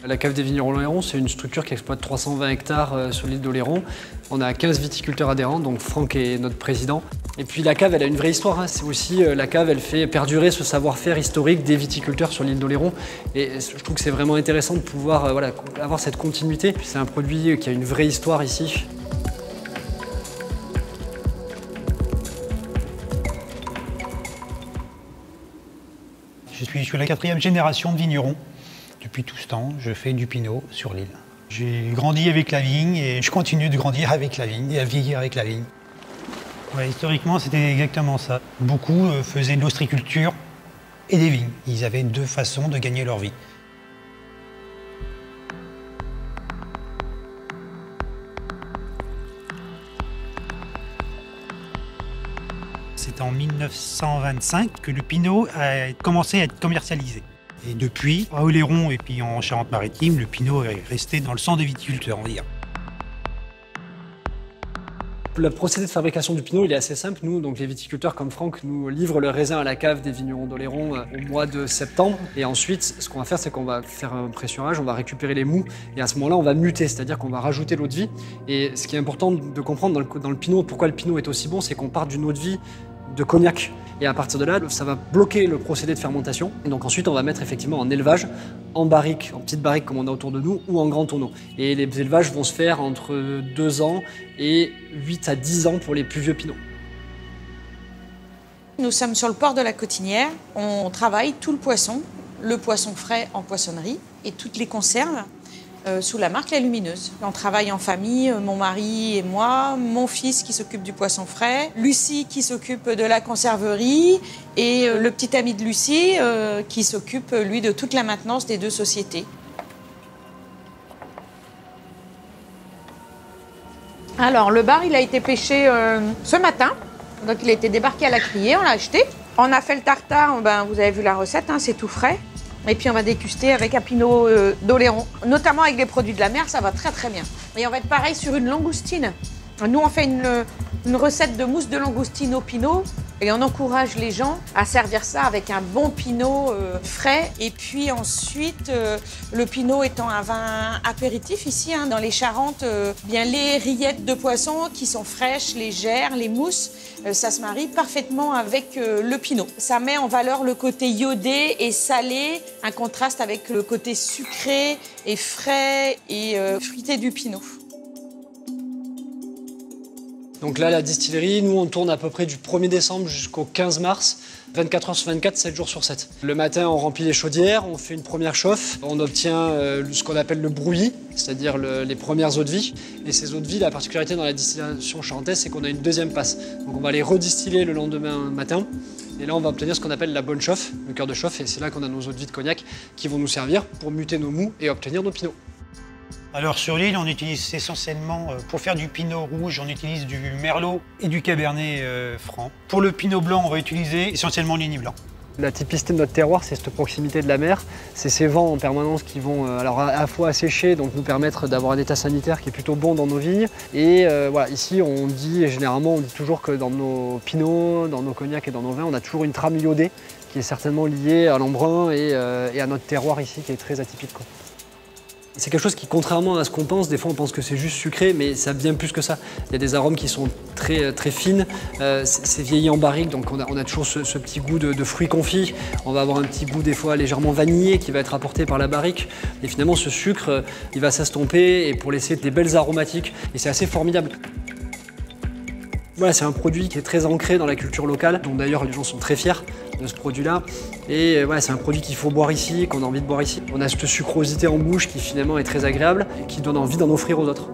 La cave des vignerons d'Oléron, c'est une structure qui exploite 320 hectares sur l'île d'Oléron. On a 15 viticulteurs adhérents, donc Franck est notre président. Et puis la cave, elle a une vraie histoire. C'est aussi, la cave, elle fait perdurer ce savoir-faire historique des viticulteurs sur l'île d'Oléron. Et je trouve que c'est vraiment intéressant de pouvoir avoir cette continuité. C'est un produit qui a une vraie histoire ici. Je suis la 4e génération de vignerons. Depuis tout ce temps, je fais du pinot sur l'île. J'ai grandi avec la vigne et je continue de grandir avec la vigne et à vieillir avec la vigne. Ouais, historiquement, c'était exactement ça. Beaucoup faisaient de l'ostriculture et des vignes. Ils avaient 2 façons de gagner leur vie. C'est en 1925 que le pinot a commencé à être commercialisé. Et depuis, à Oléron et puis en Charente-Maritime, le pinot est resté dans le sang des viticulteurs, on va dire. Le procédé de fabrication du pinot, il est assez simple. Nous, donc les viticulteurs comme Franck, nous livrent le raisin à la cave des vignerons d'Oléron au mois de septembre. Et ensuite, ce qu'on va faire, c'est qu'on va faire un pressurage, on va récupérer les mous. Et à ce moment-là, on va muter, c'est-à-dire qu'on va rajouter l'eau de vie. Et ce qui est important de comprendre dans le pinot, pourquoi le pinot est aussi bon, c'est qu'on part d'une eau de vie de cognac. Et à partir de là, ça va bloquer le procédé de fermentation. Et donc ensuite, on va mettre effectivement en élevage, en barrique, en petites barriques comme on a autour de nous, ou en grands tonneaux. Et les élevages vont se faire entre 2 ans et 8 à 10 ans pour les plus vieux pinots. Nous sommes sur le port de la Cotinière. On travaille tout le poisson frais en poissonnerie et toutes les conserves sous la marque La Lumineuse. On travaille en famille, mon mari et moi, mon fils qui s'occupe du poisson frais, Lucie qui s'occupe de la conserverie et le petit ami de Lucie qui s'occupe, lui, de toute la maintenance des 2 sociétés. Alors, le bar, il a été pêché ce matin. Donc, il a été débarqué à la criée, on l'a acheté. On a fait le tartare, vous avez vu la recette, c'est tout frais. Et puis on va déguster avec un pinot d'Oléron. Notamment avec des produits de la mer, ça va très très bien. Et on va être pareil sur une langoustine. Nous, on fait une recette de mousse de langoustine au pinot et on encourage les gens à servir ça avec un bon pinot frais. Et puis ensuite, le pinot étant un vin apéritif ici, dans les Charentes, bien les rillettes de poisson qui sont fraîches, légères, les mousses, ça se marie parfaitement avec le pinot. Ça met en valeur le côté iodé et salé, un contraste avec le côté sucré et frais et fruité du pinot. Donc là, la distillerie, nous, on tourne à peu près du 1er décembre jusqu'au 15 mars, 24 heures sur 24, 7 jours sur 7. Le matin, on remplit les chaudières, on fait une première chauffe, on obtient ce qu'on appelle le brouillis, c'est-à-dire les premières eaux de vie. Et ces eaux de vie, la particularité dans la distillation charentaise, c'est qu'on a une deuxième passe. Donc on va les redistiller le lendemain matin. Et là, on va obtenir ce qu'on appelle la bonne chauffe, le cœur de chauffe, et c'est là qu'on a nos eaux de vie de cognac qui vont nous servir pour muter nos mous et obtenir nos pinots. Alors sur l'île, on utilise essentiellement, pour faire du pinot rouge, on utilise du merlot et du cabernet franc. Pour le pinot blanc, on va utiliser essentiellement l'Igny blanc. La typicité de notre terroir, c'est cette proximité de la mer. C'est ces vents en permanence qui vont à la fois assécher, donc nous permettre d'avoir un état sanitaire qui est plutôt bon dans nos vignes. Et voilà, ici, on dit toujours que dans nos pinots, dans nos cognacs et dans nos vins, on a toujours une trame iodée qui est certainement liée à l'embrun et à notre terroir ici qui est très atypique, quoi. C'est quelque chose qui, contrairement à ce qu'on pense, des fois on pense que c'est juste sucré, mais ça a bien plus que ça. Il y a des arômes qui sont très, très fines, c'est vieilli en barrique, donc on a toujours ce petit goût de fruits confits. On va avoir un petit goût des fois légèrement vanillé qui va être apporté par la barrique. Et finalement ce sucre, il va s'estomper et pour laisser des belles aromatiques. Et c'est assez formidable. Voilà, c'est un produit qui est très ancré dans la culture locale, dont d'ailleurs les gens sont très fiers de ce produit-là. Et voilà, c'est un produit qu'il faut boire ici, qu'on a envie de boire ici. On a cette sucrosité en bouche qui finalement est très agréable et qui donne envie d'en offrir aux autres.